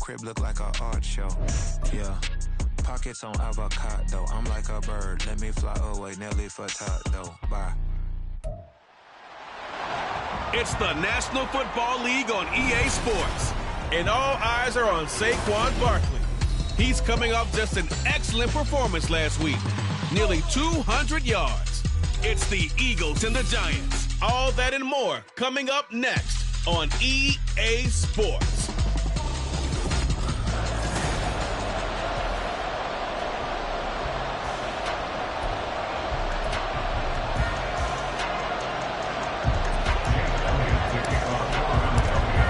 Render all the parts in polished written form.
crib look like an art show. Yeah. Pockets on avocado. I'm like a bird. Let me fly away. Nelly Furtado. Bye. It's the National Football League on EA Sports. And all eyes are on Saquon Barkley. He's coming off just an excellent performance last week. Nearly 200 yards. It's the Eagles and the Giants. All that and more coming up next on EA Sports.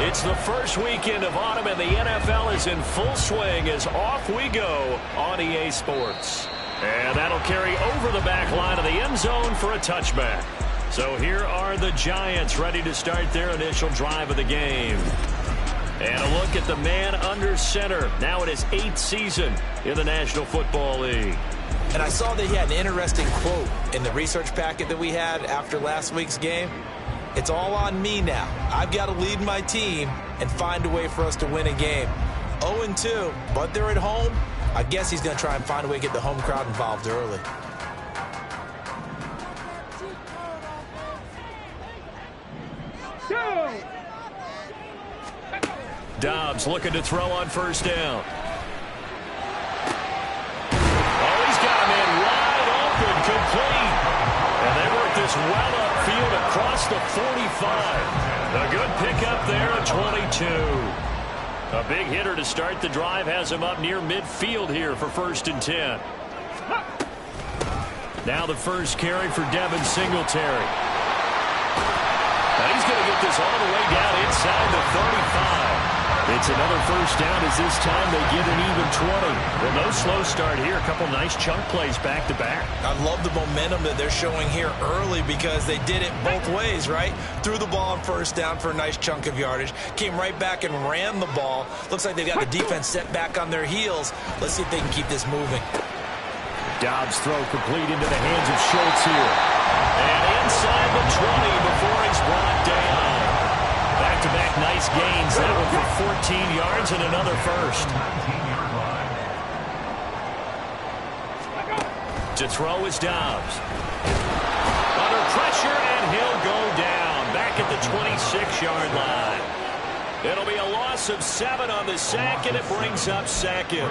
It's the first weekend of autumn, and the NFL is in full swing as off we go on EA Sports. And that'll carry over the back line of the end zone for a touchback. So here are the Giants ready to start their initial drive of the game. And a look at the man under center, now in his 8th season in the National Football League. And I saw that he had an interesting quote in the research packet that we had after last week's game. It's all on me now. I've got to lead my team and find a way for us to win a game. 0-2, but they're at home. I guess he's going to try and find a way to get the home crowd involved early. Dobbs looking to throw on first down. Oh, he's got him in wide open, complete. And they work this well upfield across the 45. A good pickup there at 22. A big hitter to start the drive has him up near midfield here for 1st and 10. Now the first carry for Devin Singletary. Now he's going to get this all the way down inside the 35. It's another first down as this time they get an even 20. Well, no slow start here. A couple nice chunk plays back-to-back. I love the momentum that they're showing here early because they did it both ways, right? Threw the ball on first down for a nice chunk of yardage. Came right back and ran the ball. Looks like they've got the defense set back on their heels. Let's see if they can keep this moving. Dobbs throw complete into the hands of Schultz here. And inside the 20 before he's brought down. Back-to-back nice gains. That one for 14 yards and another first. To throw is Dobbs. Under pressure, and he'll go down. Back at the 26-yard line. It'll be a loss of 7 on the sack, and it brings up 2nd.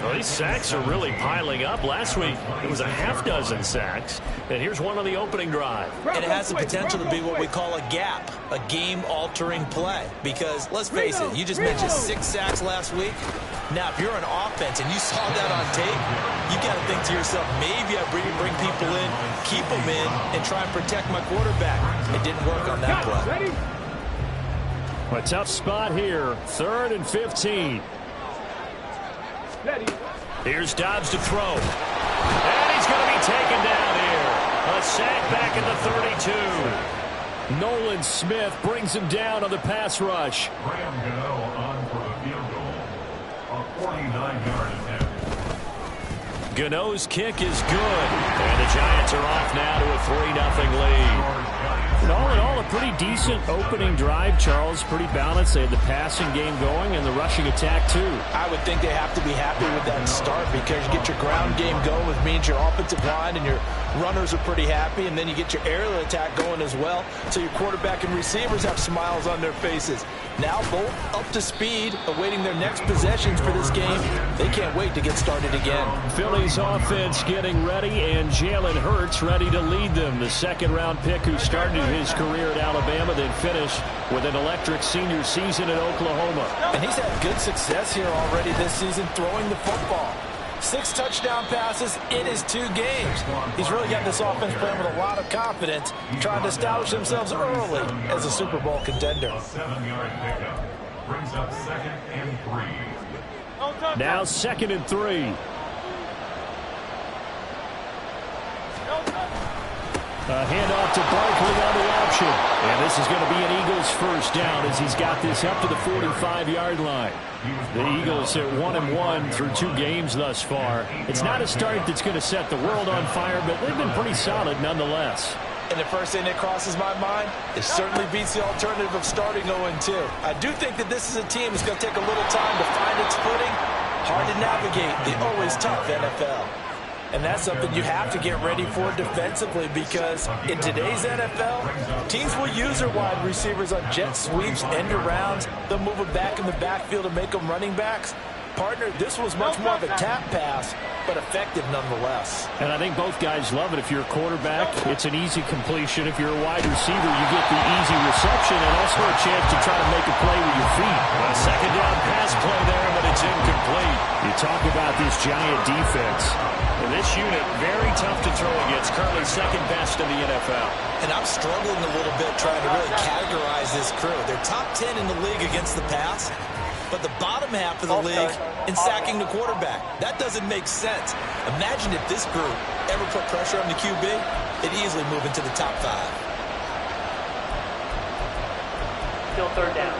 Well, these sacks are really piling up. Last week, it was a half-dozen sacks. And here's one on the opening drive. And it has the potential to be what we call a gap, a game-altering play. Because, let's face it, you just mentioned 6 sacks last week. Now, if you're an offense and you saw that on tape, you got to think to yourself, maybe I bring people in, keep them in, and try and protect my quarterback. It didn't work on that play. A tough spot here. 3rd and 15. Here's Dobbs to throw. And he's going to be taken down here. A sack back at the 32. Nolan Smith brings him down on the pass rush. Graham Gano on for the field goal. A 49-yard attempt. Gano's kick is good. And the Giants are off now to a 3-0 lead. And all in all, a pretty decent opening drive, Charles. Pretty balanced. They had the passing game going and the rushing attack, too. I would think they have to be happy with that start because you get your ground game going, which means your offensive line and your runners are pretty happy, and then you get your aerial attack going as well, so your quarterback and receivers have smiles on their faces. Now both up to speed, awaiting their next possessions for this game. They can't wait to get started again. Philly's offense getting ready, and Jalen Hurts ready to lead them. The 2nd-round pick who started his career at Alabama, then finished with an electric senior season at Oklahoma. And he's had good success here already this season throwing the football. 6 touchdown passes in his 2 games. He's really got this offense playing with a lot of confidence, trying to establish themselves early as a Super Bowl contender. A 7-yard pickup brings up 2nd and 3. Now 2nd and 3. A handoff to Barkley on the option. And this is going to be an Eagles first down as he's got this up to the 45-yard line. The Eagles at 1-1 through 2 games thus far. It's not a start that's going to set the world on fire, but they've been pretty solid nonetheless. And the first thing that crosses my mind, it certainly beats the alternative of starting 0-2. I do think that this is a team that's going to take a little time to find Hard to navigate the always tough NFL. And that's something you have to get ready for defensively, because in today's NFL, teams will use their wide receivers on jet sweeps, end arounds. They'll move them back in the backfield and make them running backs. Partner, this was much more of a tap pass, but effective nonetheless. And I think both guys love it. If you're a quarterback, it's an easy completion. If you're a wide receiver, you get the easy reception and also a chance to try to make a play with your feet. A second down pass play there, but it's incomplete. You talk about this Giant defense. And this unit, very tough to throw against. Currently second best in the NFL. And I'm struggling a little bit trying to really categorize this crew. They're top 10 in the league against the pass, but the bottom half of the league in sacking the quarterback. That doesn't make sense. Imagine if this group ever put pressure on the QB, it'd easily move into the top 5. Still third down.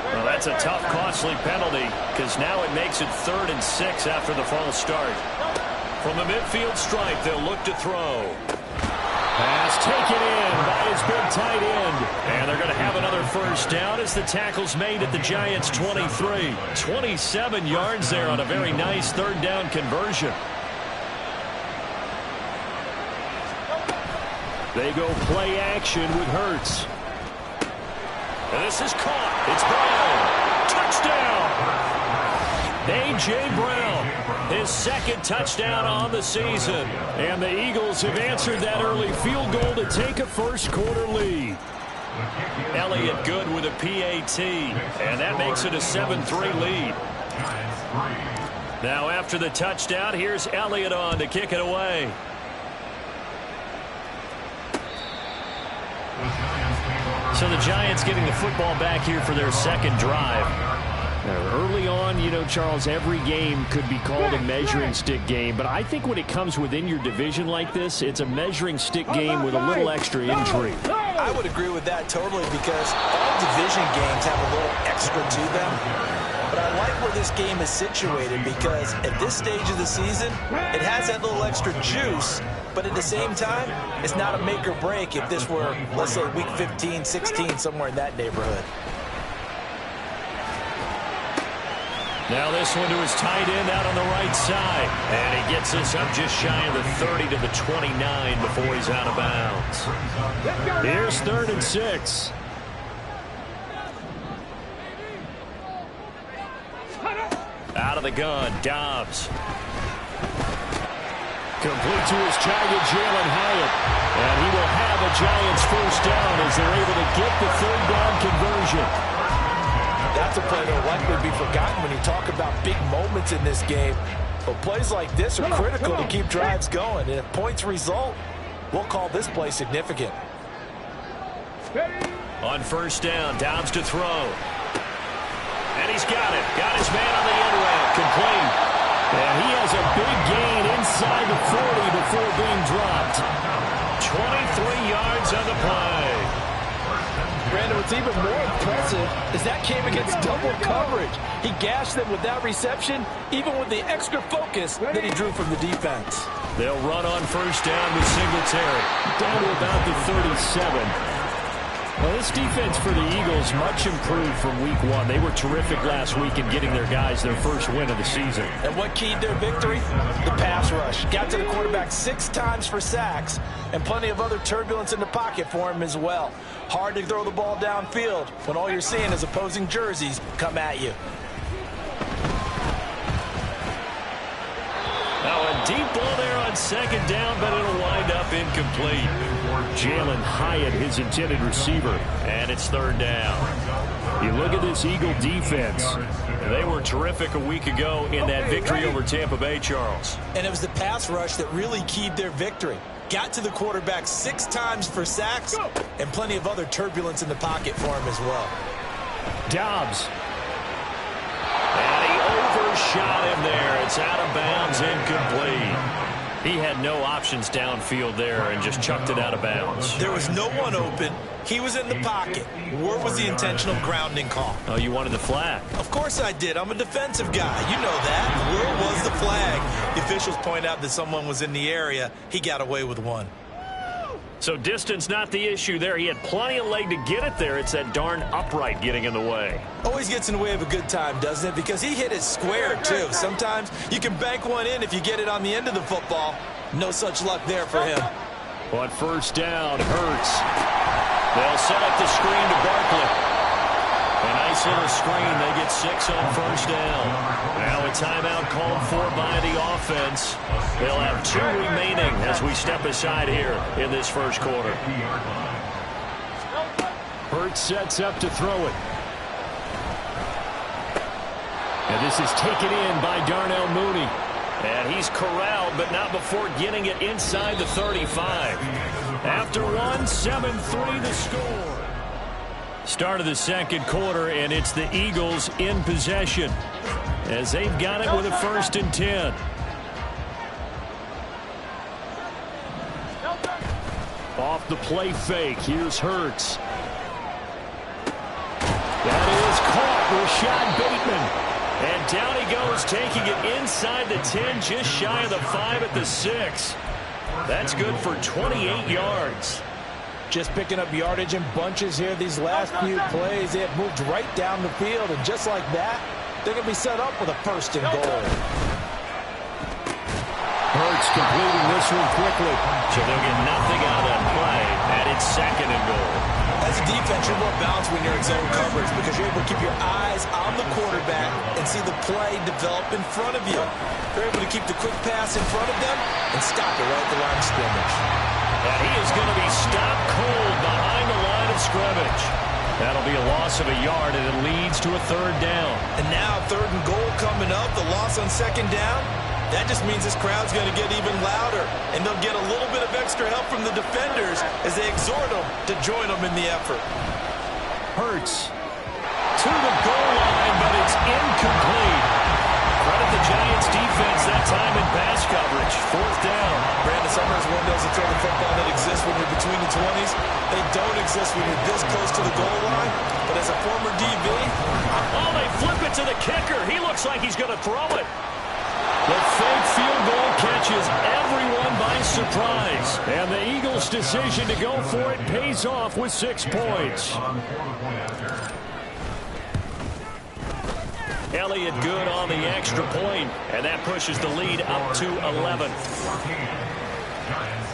Well, that's a tough, costly penalty, because now it makes it 3rd and 6 after the false start. From the midfield stripe, they'll look to throw. Pass taken in by his big tight end. And they're going to have another first down as the tackle's made at the Giants' 23. 27 yards there on a very nice third down conversion. They go play action with Hurts. And this is caught. It's Brown. Touchdown. A.J. Brown. His second touchdown on the season. And the Eagles have answered that early field goal to take a first-quarter lead. Elliott good with a PAT. And that makes it a 7-3 lead. Now after the touchdown, here's Elliott on to kick it away. So the Giants getting the football back here for their second drive. Early on, you know, Charles, every game could be called a measuring stick game. But I think when it comes within your division like this, it's a measuring stick game with a little extra intrigue. I would agree with that totally, because all division games have a little extra to them. But I like where this game is situated, because at this stage of the season, it has that little extra juice. But at the same time, it's not a make or break if this were, let's say, week 15, 16, somewhere in that neighborhood. Now this one to his tight end out on the right side. And he gets us up just shy of the 30 to the 29 before he's out of bounds. Here's 3rd and 6. Out of the gun, Dobbs. Complete to his target, Jalen Hyatt. And he will have a Giants first down as they're able to get the 3rd down conversion. That's a play that will likely be forgotten when you talk about big moments in this game. But plays like this are critical to keep drives going. And if points result, we'll call this play significant. On first down, Dobbs to throw. And he's got it. Got his man on the end route. Complete. And he has a big gain inside the 40 before being dropped. 23 yards on the play. Brandon, what's even more impressive is that came against double coverage. He gashed them with that reception, even with the extra focus that he drew from the defense. They'll run on first down with Singletary. Down to about the 37. Well, this defense for the Eagles much improved from week 1. They were terrific last week in getting their guys their first win of the season. And what keyed their victory? The pass rush. Got to the quarterback 6 times for sacks, and plenty of other turbulence in the pocket for him as well. Hard to throw the ball downfield when all you're seeing is opposing jerseys come at you. Now a deep ball there on second down, but it'll wind up incomplete. Jalen Hyatt, his intended receiver, and it's 3rd down. You look at this Eagle defense. They were terrific a week ago in that victory over Tampa Bay, Charles. And it was the pass rush that really keyed their victory. Got to the quarterback 6 times for sacks, and plenty of other turbulence in the pocket for him as well. Dobbs. And he overshot him there. It's out of bounds, incomplete. He had no options downfield there and just chucked it out of bounds. There was no one open. He was in the pocket. Where was the intentional grounding call? Oh, you wanted the flag? Of course I did. I'm a defensive guy. You know that. Where was the flag? The officials point out that someone was in the area. He got away with one. So distance not the issue there. He had plenty of leg to get it there. It's that darn upright getting in the way. Always gets in the way of a good time, doesn't it? Because he hit it square, too. Sometimes you can bank one in if you get it on the end of the football. No such luck there for him. On first down, Hurts. They'll set up the screen to Barkley. A nice little screen. They get 6 on first down. Now a timeout called for by the offense. They'll have 2 remaining as we step aside here in this first quarter. Hurts sets up to throw it. And this is taken in by Darnell Mooney. And he's corralled, but not before getting it inside the 35. After 1, 7-3 the score. Start of the second quarter, and it's the Eagles in possession as they've got it with a 1st and 10. Off the play fake, here's Hurts. That is caught, Rashad Bateman. And down he goes, taking it inside the 10, just shy of the 5 at the 6. That's good for 28 yards. Just picking up yardage in bunches here these last few plays. They have moved right down the field, and just like that, they're going to be set up with a 1st and goal. Hurts completing this one quickly. So they'll get nothing out of that play, and it's 2nd and goal. As a defense, you're more balanced when you're in zone coverage because you're able to keep your eyes on the quarterback and see the play develop in front of you. They're able to keep the quick pass in front of them and stop it right at the line of scrimmage. And he is going to be stopped cold behind the line of scrimmage. That'll be a loss of a yard, and it leads to a 3rd down. And now 3rd and goal coming up, the loss on 2nd down. That just means this crowd's going to get even louder, and they'll get a little bit of extra help from the defenders as they exhort them to join them in the effort. Hurts to the goal line, but it's incomplete. Credit the Giants defense that time in pass coverage. 4th down. Brandon Summers windows to throw the football that exists when you're between the 20s. They don't exist when you're this close to the goal line. But as a former DB... Oh, they flip it to the kicker. He looks like he's going to throw it. The fake field goal catches everyone by surprise. And the Eagles' decision to go for it pays off with 6 points. Elliott good on the extra point, and that pushes the lead up to 11.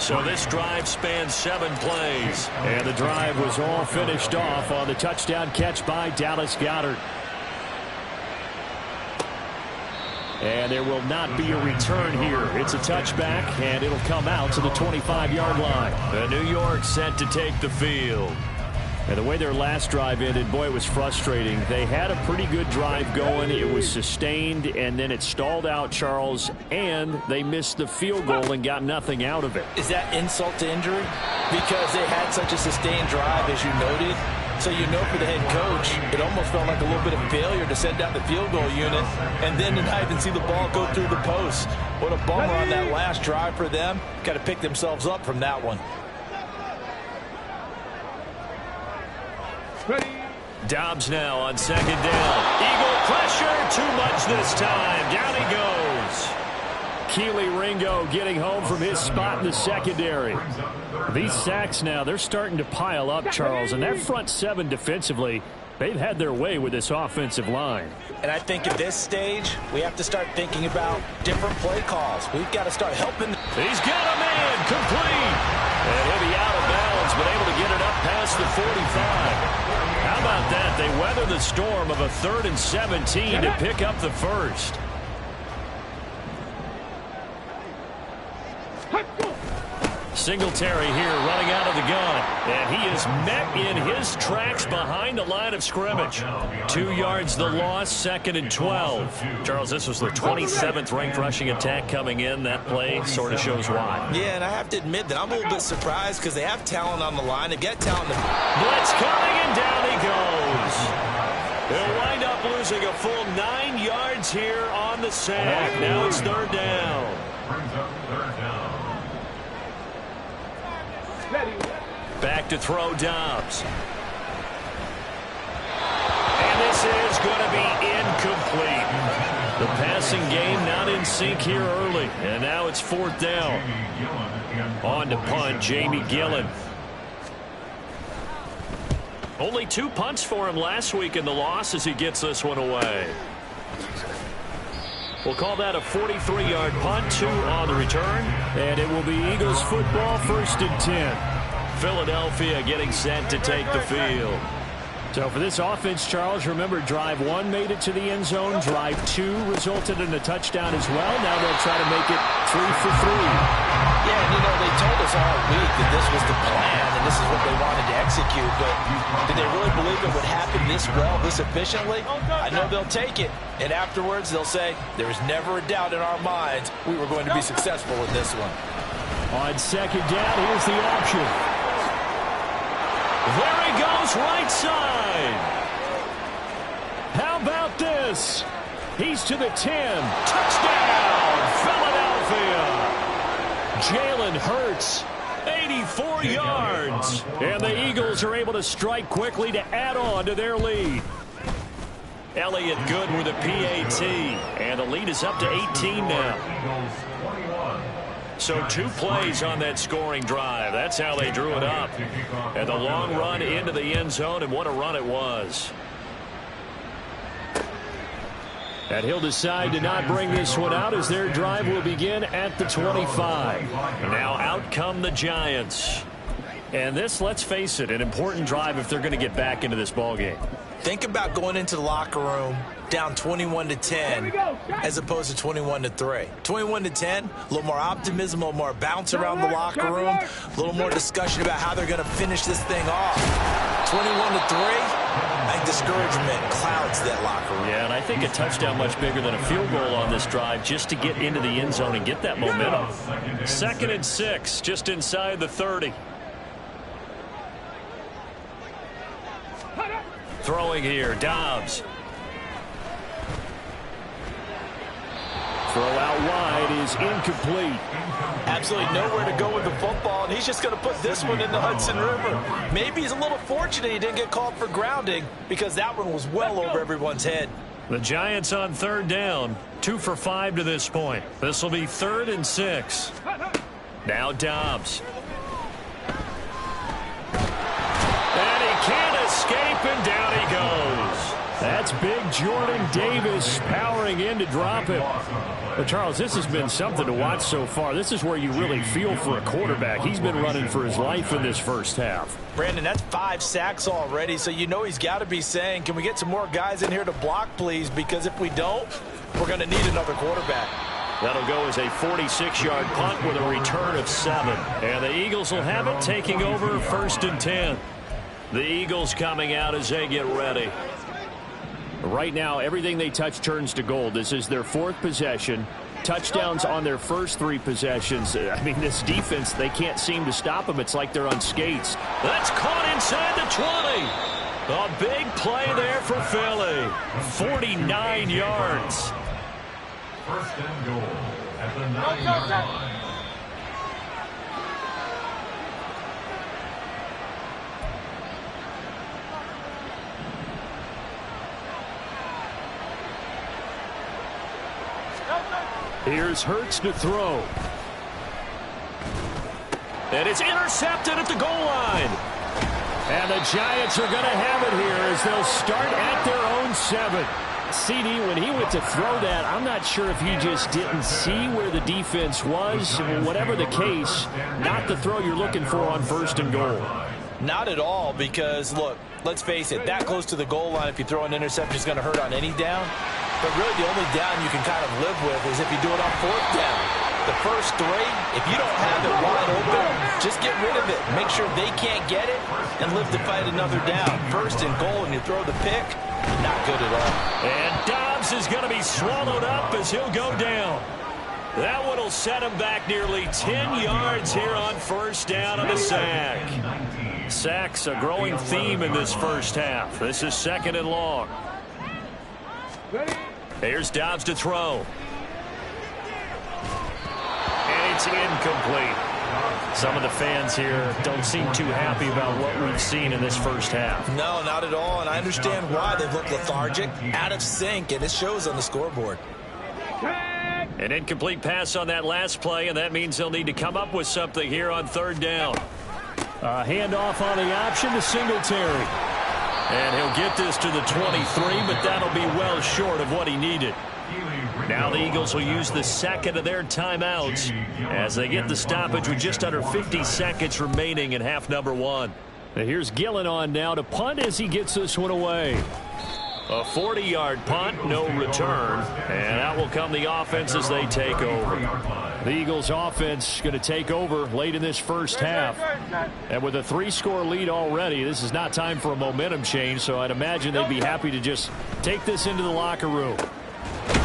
So this drive spans 7 plays, and the drive was all finished off on the touchdown catch by Dallas Goedert. And there will not be a return here. It's a touchback, and it'll come out to the 25-yard line. The New York set to take the field. And the way their last drive ended, boy, it was frustrating. They had a pretty good drive going. It was sustained, and then it stalled out, Charles, and they missed the field goal and got nothing out of it. Is that insult to injury? Because they had such a sustained drive, as you noted. So you know for the head coach, it almost felt like a little bit of failure to send out the field goal unit and then to not even see the ball go through the post. What a bummer on that last drive for them. Got to pick themselves up from that one. Ready. Dobbs now on 2nd down. Eagle pressure, too much this time. Down he goes. Keely Ringo getting home from his spot in the secondary. These sacks now, they're starting to pile up, Charles, and that front 7 defensively, they've had their way with this offensive line. And I think at this stage, we have to start thinking about different play calls. We've got to start helping. He's got a man, complete. And he'll be out of bounds, but able to get it up past the 45. How about that? They weather the storm of a 3rd and 17 to pick up the 1st. Singletary here running out of the gun. And he is met in his tracks behind the line of scrimmage. 2 yards the loss, 2nd and 12. Charles, this was the 27th ranked rushing attack coming in. That play sort of shows why. Yeah, and I have to admit that I'm a little bit surprised because they have talent on the line. They get talent. Blitz coming, and down he goes. They'll wind up losing a full 9 yards here on the sack. Now it's 3rd down. Back to throw Dobbs. And this is going to be incomplete. The passing game not in sync here early. And now it's 4th down. On to punt, Jamie Gillen. Only 2 punts for him last week in the loss as he gets this one away. We'll call that a 43-yard punt, 2 on the return. And it will be Eagles football, 1st and 10. Philadelphia getting set to take the field. So for this offense, Charles, remember drive 1 made it to the end zone. Drive 2 resulted in a touchdown as well. Now they'll try to make it 3 for 3. Yeah, and they told us all week that this was the plan and this is what they wanted to execute. But did they really believe it would happen this well, this efficiently? I know they'll take it. And afterwards, they'll say, there was never a doubt in our minds we were going to be successful in this one. On 2nd down, here's the option. There he goes, right side. How about this? He's to the 10. Touchdown, Philadelphia. Jalen Hurts, 84 yards. And the Eagles are able to strike quickly to add on to their lead. Elliott good with a PAT. And the lead is up to 18 now. So 2 plays on that scoring drive. That's how they drew it up. And the long run into the end zone, and what a run it was. And he'll decide to not bring this one out as their drive will begin at the 25. Now out come the Giants. And this, let's face it, an important drive if they're going to get back into this ballgame. Think about going into the locker room down 21-10 as opposed to 21-3. 21-10, a little more optimism, a little more bounce around the locker room, a little more discussion about how they're going to finish this thing off. 21-3, I think discouragement clouds that locker room. Yeah, and I think a touchdown much bigger than a field goal on this drive just to get into the end zone and get that momentum. 2nd and 6, just inside the 30. Throwing here, Dobbs. Throw out wide is incomplete. Absolutely nowhere to go with the football, and he's just going to put this one in the Hudson River. Maybe he's a little fortunate he didn't get called for grounding because that one was well over everyone's head. The Giants on 3rd down, 2 for 5 to this point. This will be 3rd and 6. Now Dobbs. And he can't escape, and down he goes. That's big Jordan Davis powering in to drop him. But, Charles, this has been something to watch so far. This is where you really feel for a quarterback. He's been running for his life in this first half. Brandon, that's 5 sacks already, so you know he's got to be saying, can we get some more guys in here to block, please? Because if we don't, we're going to need another quarterback. That'll go as a 46-yard punt with a return of 7. And the Eagles will have it, taking over 1st and 10. The Eagles coming out as they get ready. Right now, everything they touch turns to gold. This is their 4th possession. Touchdowns on their first 3 possessions. I mean, this defense, they can't seem to stop them. It's like they're on skates. That's caught inside the 20. A big play there for Philly. 49 yards. 1st and goal at the 9-yard line. Here's Hurts to throw. And it's intercepted at the goal line. And the Giants are going to have it here as they'll start at their own 7. CD, when he went to throw that, I'm not sure if he just didn't see where the defense was. Whatever the case, not the throw you're looking for on 1st and goal. Not at all, because, look, let's face it, that close to the goal line, if you throw an interception, is going to hurt on any down. But really, the only down you can kind of live with is if you do it on 4th down. The first 3, if you don't have it wide open, just get rid of it. Make sure they can't get it and live to fight another down. 1st and goal, and you throw the pick, not good at all. And Dobbs is going to be swallowed up as he'll go down. That one will set him back nearly 10 yards here on 1st down on a sack. Sacks a growing theme in this first half. This is 2nd and long. Here's Dobbs to throw. And it's incomplete. Some of the fans here don't seem too happy about what we've seen in this first half. No, not at all, and I understand why. They've looked lethargic, out of sync, and it shows on the scoreboard. An incomplete pass on that last play, and that means they'll need to come up with something here on third down. Handoff on the option to Singletary. And he'll get this to the 23, but that'll be well short of what he needed. Now the Eagles will use the second of their timeouts as they get the stoppage with just under 50 seconds remaining in half number one. Now here's Gillen on now to punt as he gets this one away. A 40-yard punt, no return, and out will come the offense as they take over. The Eagles offense going to take over late in this first half. And with a 3-score lead already, this is not time for a momentum change, so I'd imagine they'd be happy to just take this into the locker room.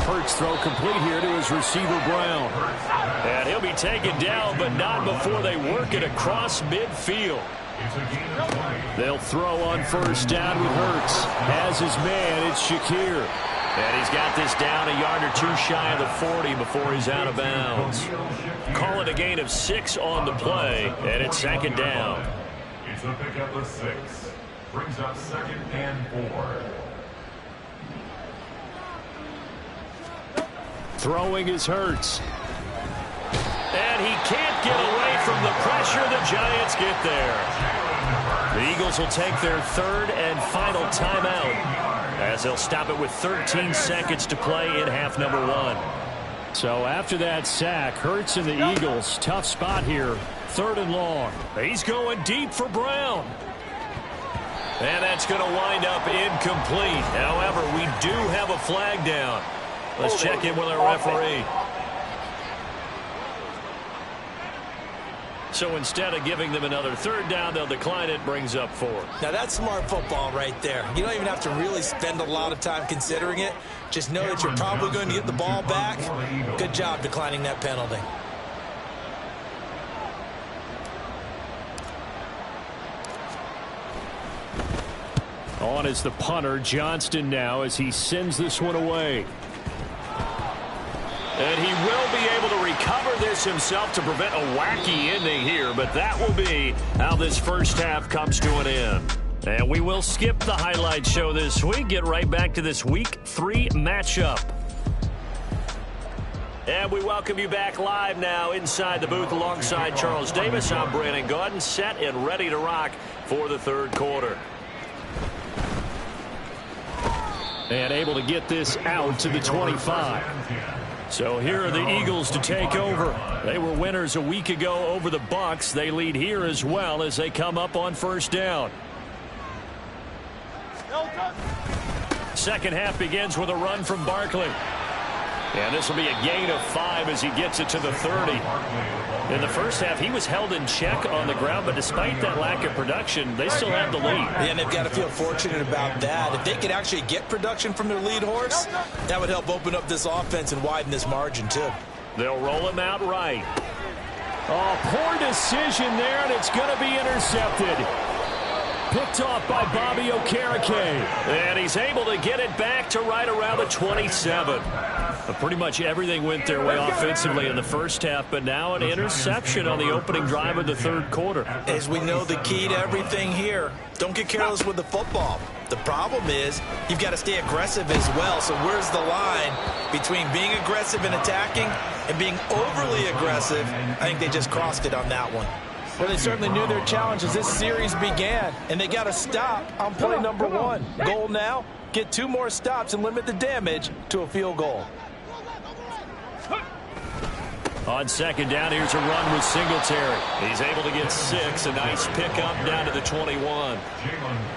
Hurts throw complete here to his receiver Brown. And he'll be taken down, but not before they work it across midfield. They'll throw on first down with Hurts. Has his man, it's Shakir. And he's got this down a yard or two shy of the 40 before he's out of bounds. Call it a gain of 6 on the play, and it's second down. It's a pickup of 6. Brings up 2nd and 4. Throwing is Hurts. And he can't get away from the pressure. The Giants get there. The Eagles will take their third and final timeout as they'll stop it with 13 seconds to play in half number one. So after that sack, Hurts and the Eagles, tough spot here. 3rd and long. He's going deep for Brown. And that's going to wind up incomplete. However, we do have a flag down. Let's check in with our referee. So instead of giving them another 3rd down, they'll decline it, brings up 4. Now that's smart football right there. You don't even have to really spend a lot of time considering it. Just know that you're probably going to get the ball back. Good job declining that penalty. On is the punter, Johnston now, as he sends this one away. And he will be able to recover this himself to prevent a wacky ending here, but that will be how this first half comes to an end. And we will skip the highlight show this week, get right back to this Week 3 matchup. And we welcome you back live now inside the booth alongside Charles Davis. I'm Brandon Gaudin, set and ready to rock for the third quarter. And able to get this out to the 25. So here are the Eagles to take over. They were winners a week ago over the Bucs. They lead here as well as they come up on first down. Second half begins with a run from Barkley. And this will be a gain of 5 as he gets it to the 30. In the first half, he was held in check on the ground, but despite that lack of production, they still have the lead. Yeah, and they've got to feel fortunate about that. If they could actually get production from their lead horse, that would help open up this offense and widen this margin, too. They'll roll him out right. Oh, poor decision there, and it's going to be intercepted. Picked off by Bobby Okereke. And he's able to get it back to right around the 27. But pretty much everything went their way offensively in the first half, but now an interception on the opening drive of the third quarter. As we know, the key to everything here, don't get careless with the football. The problem is you've got to stay aggressive as well. So where's the line between being aggressive and attacking and being overly aggressive? I think they just crossed it on that one. Well, they certainly knew their challenge as this series began, and they got to stop on play number 1. Goal now, get 2 more stops and limit the damage to a field goal. On second down, here's a run with Singletary. He's able to get 6, a nice pickup down to the 21.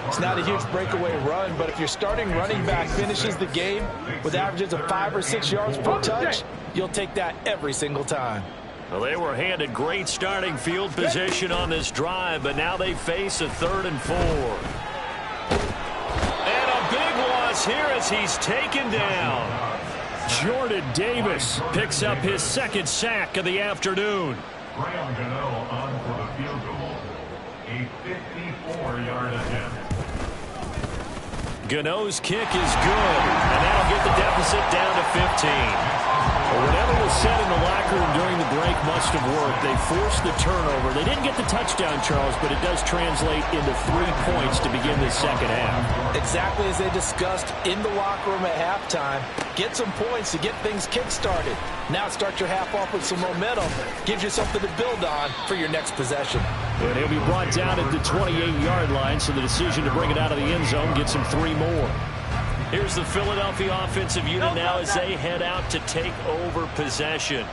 It's not a huge breakaway run, but if your starting running back finishes the game with averages of 5 or 6 yards per touch, you'll take that every single time. Well, they were handed great starting field position on this drive, but now they face a 3rd and 4. And a big loss here as he's taken down. Jordan Davis picks up his 2nd sack of the afternoon. Graham Gano on for the field goal. A 54-yard attempt. Gano's kick is good, and that'll get the deficit down to 15. Well, whatever was said in the locker room during the break must have worked. They forced the turnover. They didn't get the touchdown, Charles, but it does translate into 3 points to begin the second half. Exactly as they discussed in the locker room at halftime. Get some points to get things kick-started. Now start your half off with some momentum. Gives you something to build on for your next possession. And he'll be brought down at the 28-yard line, so the decision to bring it out of the end zone gets him 3 more. Here's the Philadelphia offensive unit now as they head out to take over possession.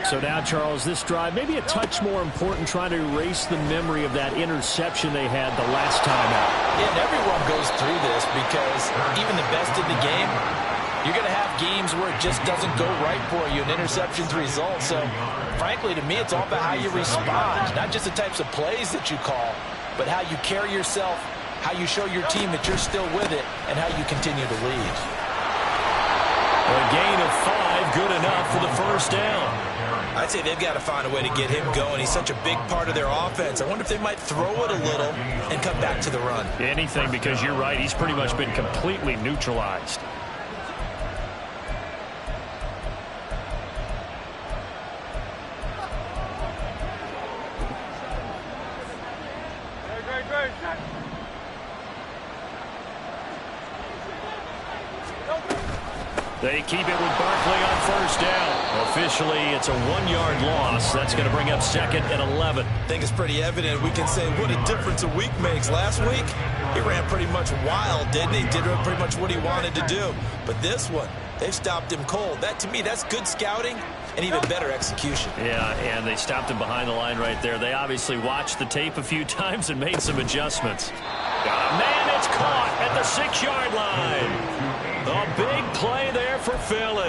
So now, Charles, this drive maybe a touch more important, trying to erase the memory of that interception they had the last time out. Yeah, and everyone goes through this because even the best in the game, you're going to have games where it just doesn't go right for you, and interceptions result. So, frankly, to me, it's all about how you respond, not just the types of plays that you call, but how you carry yourself, how you show your team that you're still with it, and how you continue to lead. A gain of 5, good enough for the first down. I'd say they've got to find a way to get him going. He's such a big part of their offense. I wonder if they might throw it a little and come back to the run. Anything, because you're right. He's pretty much been completely neutralized. They keep it with Barkley on first down. Officially, it's a 1-yard loss. That's going to bring up 2nd and 11. I think it's pretty evident. We can say what a difference a week makes. Last week, he ran pretty much wild, didn't he? Did pretty much what he wanted to do. But this one, they've stopped him cold. That, to me, that's good scouting and even better execution. Yeah, and they stopped him behind the line right there. They obviously watched the tape a few times and made some adjustments. Man, it's caught at the 6-yard line. A big play there for Philly.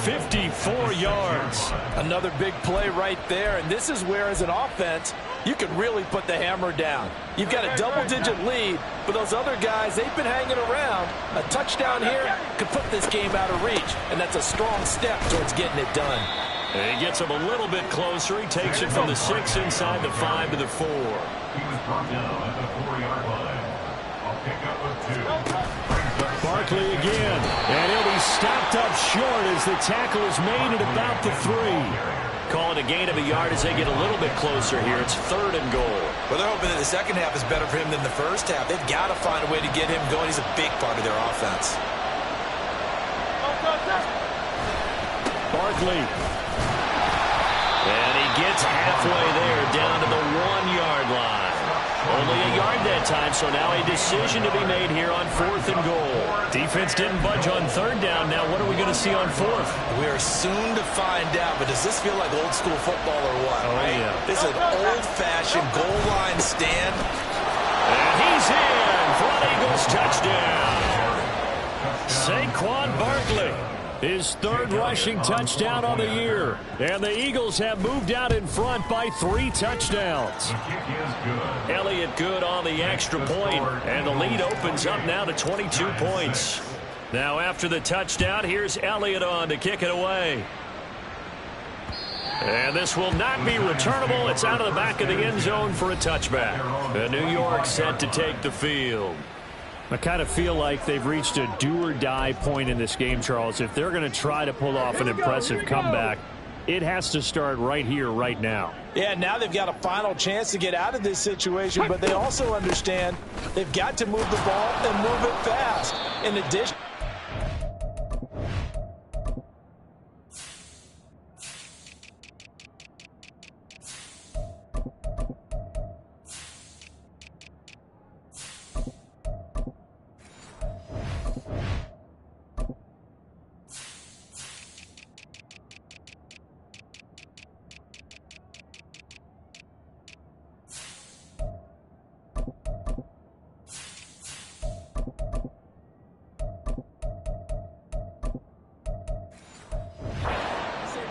54 yards. Another big play right there, and this is where, as an offense, you can really put the hammer down. You've got a double-digit lead, but those other guys, they've been hanging around. A touchdown here could put this game out of reach, and that's a strong step towards getting it done. And he gets him a little bit closer. He takes it from the 6 inside the 5 to the 4. He was brought down at the 4-yard line. I'll pick up with 2. Barkley again, and he'll be stopped up short as the tackle is made at about the 3. Call it a gain of a yard as they get a little bit closer here. It's 3rd and goal. Well, they're hoping that the second half is better for him than the first half. They've got to find a way to get him going. He's a big part of their offense. Barkley. And he gets halfway there, down to the 1-yard line. Only a yard that time, so now a decision to be made here on 4th and goal. Defense didn't budge on 3rd down. Now what are we going to see on 4th? We are soon to find out, but does this feel like old school football or what? Oh, right? yeah. This is an old-fashioned goal line stand. And he's in for an Eagles touchdown. Saquon Barkley. His 3rd rushing touchdown on the year. And the Eagles have moved out in front by 3 touchdowns. Elliott good on the extra point, and the lead opens up now to 22 points. Now after the touchdown, here's Elliott on to kick it away. And this will not be returnable. It's out of the back of the end zone for a touchback. And New York set to take the field. I kind of feel like they've reached a do-or-die point in this game, Charles. If they're going to try to pull off an impressive comeback, it has to start right here, right now. Yeah, now they've got a final chance to get out of this situation, but they also understand they've got to move the ball and move it fast. In addition,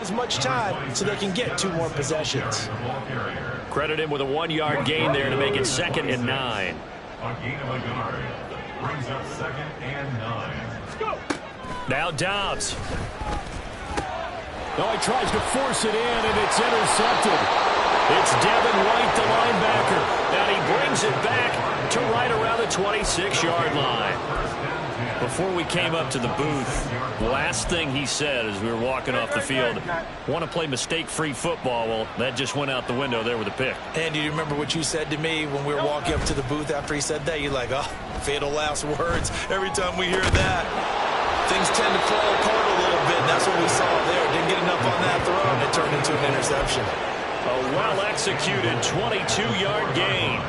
as much time so they can get 2 more possessions. Credit him with a 1-yard gain there to make it 2nd and 9. A gain of a yard brings up 2nd and 9. Let's go. Now Dobbs. No, he tries to force it in, and it's intercepted. It's Devin White, the linebacker, and he brings it back to right around the 26-yard line. Well, before we came up to the booth, the last thing he said as we were walking off the field, want to play mistake-free football. Well, that just went out the window there with a pick. Andy, do you remember what you said to me when we were walking up to the booth after he said that? You're like, oh, fatal last words. Every time we hear that, things tend to fall apart a little bit. And that's what we saw there. Didn't get enough on that throw, and it turned into an interception. A well-executed 22-yard gain.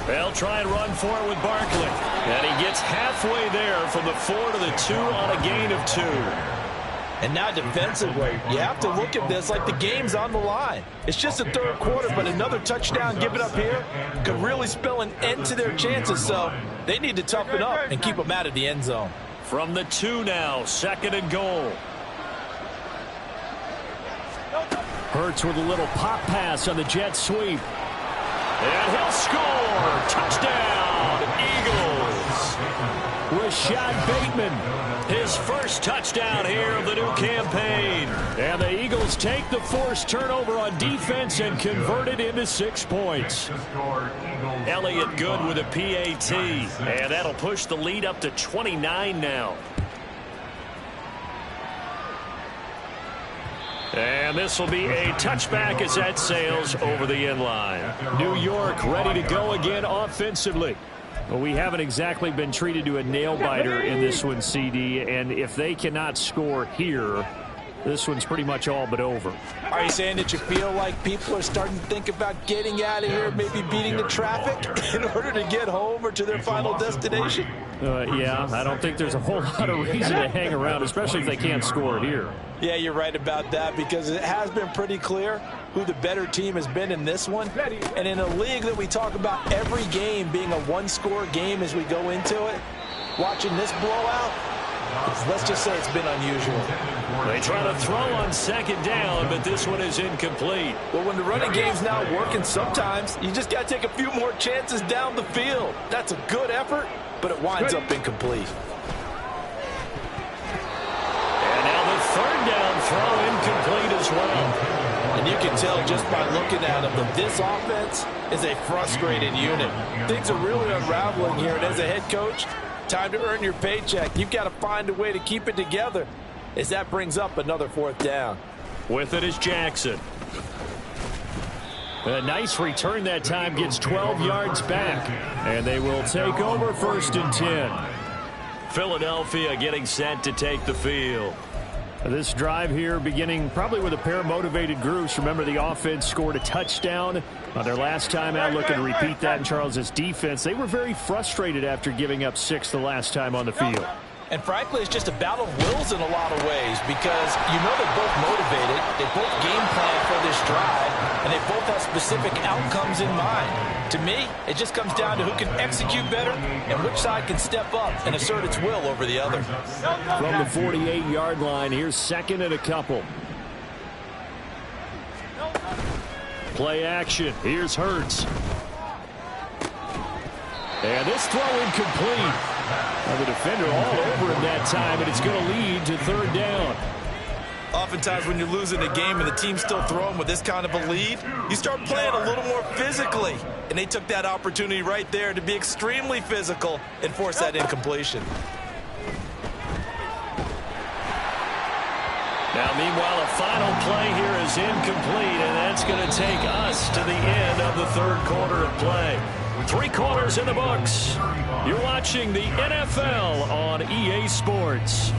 They'll try and run for it with Barkley. And he gets halfway there from the 4 to the 2 on a gain of 2. And now defensively, you have to look at this like the game's on the line. It's just the third quarter, but another touchdown given up here could really spell an end to their chances. So they need to toughen up and keep them out of the end zone. From the 2 now, 2nd and goal. Hurts with a little pop pass on the jet sweep. And he'll score. Touchdown, Eagles. Rashad Bateman. His first touchdown here of the new campaign. And the Eagles take the forced turnover on defense and convert it into 6 points. Elliott Good with a PAT. And that'll push the lead up to 29 now. And this will be a touchback as that sails over the end line. New York ready to go again offensively. Well, we haven't exactly been treated to a nail-biter in this one, CD, and if they cannot score here, this one's pretty much all but over. Are you saying that you feel like people are starting to think about getting out of here, maybe beating the traffic in order to get home or to their final destination? Yeah, I don't think there's a whole lot of reason to hang around, especially if they can't score here. Yeah, you're right about that, because it has been pretty clear who the better team has been in this one. And in a league that we talk about every game being a one-score game as we go into it, watching this blowout, let's just say it's been unusual. They try to throw on 2nd down, but this one is incomplete. Well, when the running game's not working, sometimes you just got to take a few more chances down the field. That's a good effort, but it winds up incomplete. And now the 3rd down throw incomplete as well. And you can tell just by looking at them that this offense is a frustrated unit. Things are really unraveling here, and as a head coach, time to earn your paycheck. You've got to find a way to keep it together as that brings up another 4th down. With it is Jackson. A nice return that time, gets 12 yards back. And they will take over 1st and 10. Philadelphia getting set to take the field. This drive here beginning probably with a pair of motivated groups. Remember, the offense scored a touchdown on their last time out. Looking to repeat that in Charles' defense. They were very frustrated after giving up 6 the last time on the field. And frankly, it's just a battle of wills in a lot of ways, because you know they're both motivated, they both game plan for this drive, and they both have specific outcomes in mind. To me, it just comes down to who can execute better and which side can step up and assert its will over the other. From the 48-yard line, here's 2nd and a couple. Play action. Here's Hurts. And this throw incomplete. Well, the defender all over him that time, and it's going to lead to 3rd down. Oftentimes when you're losing a game and the team's still throwing with this kind of a lead, you start playing a little more physically. And they took that opportunity right there to be extremely physical and force that incompletion. Now, meanwhile, a final play here is incomplete, and that's going to take us to the end of the 3rd quarter of play. 3 quarters in the books. You're watching the NFL on EA Sports.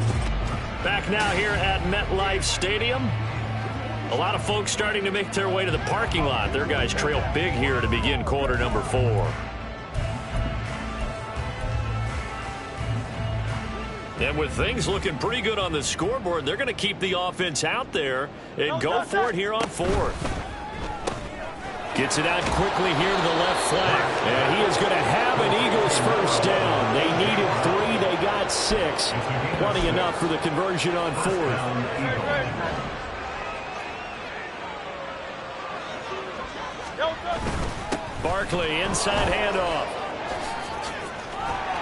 Back now here at MetLife Stadium. A lot of folks starting to make their way to the parking lot. Their guys trail big here to begin quarter number 4. And with things looking pretty good on the scoreboard, they're going to keep the offense out there and go for it here on 4th. Gets it out quickly here to the left flank. And he is going to have an Eagles first down. They needed 3. They got 6. Plenty enough for the conversion on 4th. Barkley inside handoff.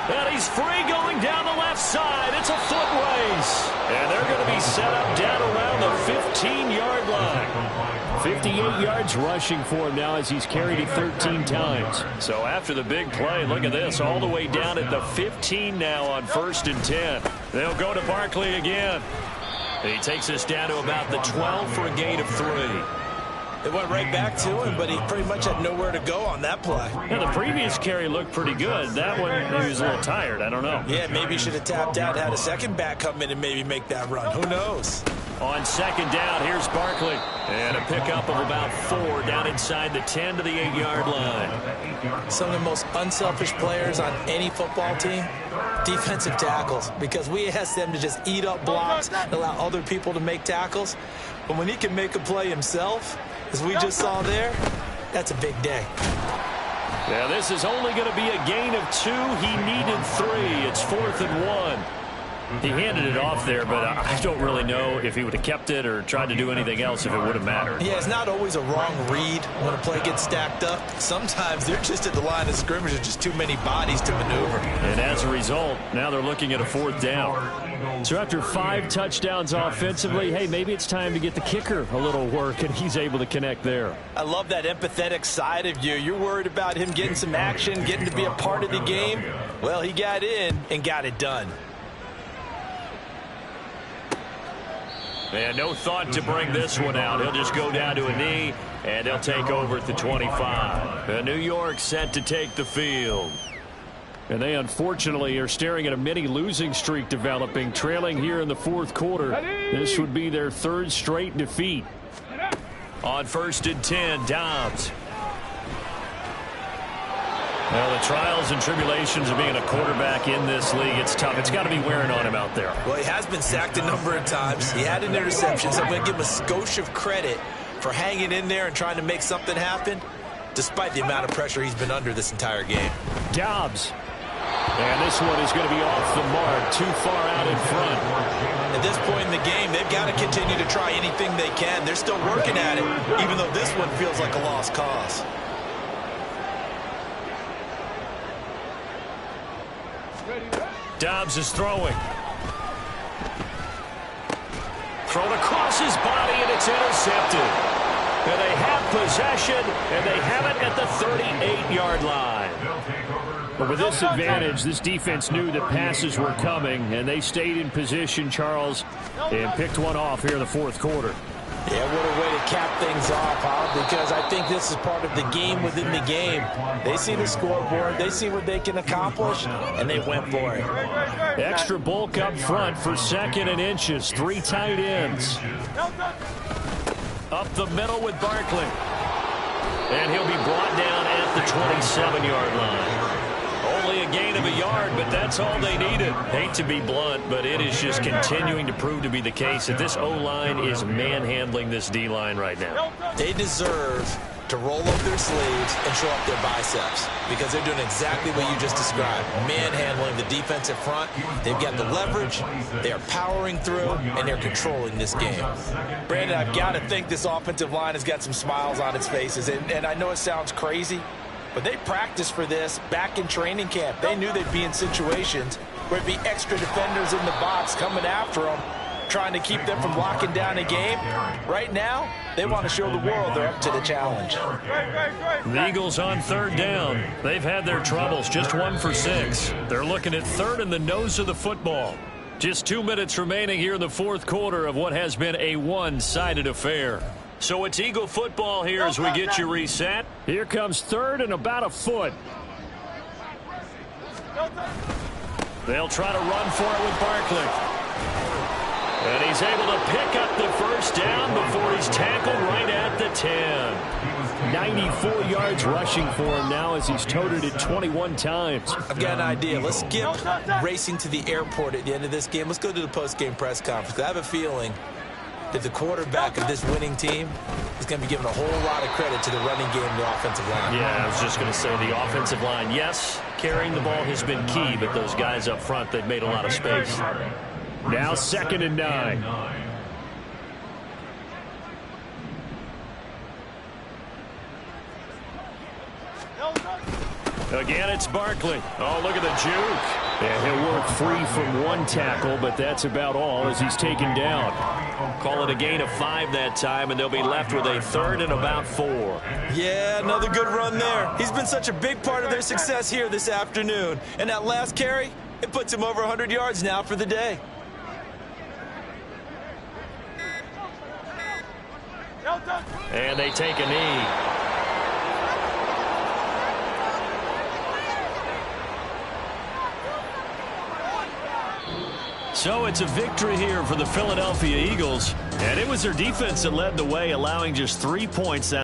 And he's free going down the left side. It's a foot race. And they're going to be set up down around the 15-yard line. 58 yards rushing for him now as he's carried it 13 times. So after the big play, look at this, all the way down at the 15 now on 1st and 10. They'll go to Barkley again. He takes us down to about the 12 for a gain of 3. They went right back to him, but he pretty much had nowhere to go on that play. Yeah, the previous carry looked pretty good. That one, he was a little tired. I don't know. Yeah, maybe he should have tapped out and had a second back come in and maybe make that run. Who knows? On 2nd down, here's Barkley. And a pickup of about 4 down inside the 10 to the 8-yard line. Some of the most unselfish players on any football team, defensive tackles, because we ask them to just eat up blocks and allow other people to make tackles. But when he can make a play himself, as we just saw there, that's a big day. Yeah, this is only going to be a gain of 2. He needed 3. It's 4th and 1. He handed it off there, but I don't really know if he would have kept it or tried to do anything else if it would have mattered. Yeah, it's not always a wrong read when a play gets stacked up. Sometimes they're just at the line of scrimmage. There's just too many bodies to maneuver. And as a result, now they're looking at a 4th down. So after 5 touchdowns offensively, hey, maybe it's time to get the kicker a little work, and he's able to connect there. I love that empathetic side of you. You're worried about him getting some action, getting to be a part of the game. Well, he got in and got it done. And no thought to bring this one out. He'll just go down to a knee, and he'll take over at the 25. And New York set to take the field. And they unfortunately are staring at a mini losing streak developing, trailing here in the 4th quarter. This would be their 3rd straight defeat. On 1st and 10, Dobbs. Well, the trials and tribulations of being a quarterback in this league, it's tough. It's got to be wearing on him out there. Well, he has been sacked a number of times. He had an interception, so I'm going to give him a skosh of credit for hanging in there and trying to make something happen, despite the amount of pressure he's been under this entire game. Dobbs. And this one is going to be off the mark, too far out in front. At this point in the game, they've got to continue to try anything they can. They're still working at it, even though this one feels like a lost cause. Dobbs is throwing. Thrown across his body, and it's intercepted. And they have possession, and they have it at the 38-yard line. But with this advantage, this defense knew that passes were coming, and they stayed in position, Charles, and picked one off here in the 4th quarter. Yeah, what a way to cap things off, huh? Because I think this is part of the game within the game. They see the scoreboard, they see what they can accomplish, and they went for it. Extra bulk up front for 2nd and inches. 3 tight ends. Up the middle with Barkley. And he'll be brought down at the 27-yard line. Only a gain of a yard, but that's all they needed. Hate to be blunt, but it is just continuing to prove to be the case that this O-line is manhandling this D-line right now. They deserve to roll up their sleeves and show up their biceps because they're doing exactly what you just described, manhandling the defensive front. They've got the leverage, they are powering through, and they're controlling this game. Brandon, I've got to think this offensive line has got some smiles on its faces, and I know it sounds crazy, but they practiced for this back in training camp. They knew they'd be in situations where there'd be extra defenders in the box coming after them, trying to keep them from locking down a game. Right now, they want to show the world they're up to the challenge. The Eagles on 3rd down. They've had their troubles, just 1 for 6. They're looking at 3rd in the nose of the football. Just 2 minutes remaining here in the 4th quarter of what has been a one-sided affair. So it's Eagle football here as we get you reset. Here comes 3rd and about a foot. They'll try to run for it with Barkley. And he's able to pick up the 1st down before he's tackled right at the 10. 94 yards rushing for him now as he's toted it 21 times. I've got an idea. Let's skip racing to the airport at the end of this game. Let's go to the post-game press conference. I have a feeling that the quarterback of this winning team is going to be given a whole lot of credit to the running game and the offensive line. Yeah, I was just going to say the offensive line, yes, carrying the ball has been key, but those guys up front, they've made a lot of space. Now 2nd and 9. Again, it's Barkley. Oh, look at the juke. Yeah, he'll work free from one tackle, but that's about all as he's taken down. Call it a gain of 5 that time, and they'll be left with a 3rd and about 4. Yeah, another good run there. He's been such a big part of their success here this afternoon. And that last carry, it puts him over 100 yards now for the day. And they take a knee. So it's a victory here for the Philadelphia Eagles. And it was their defense that led the way, allowing just 3 points.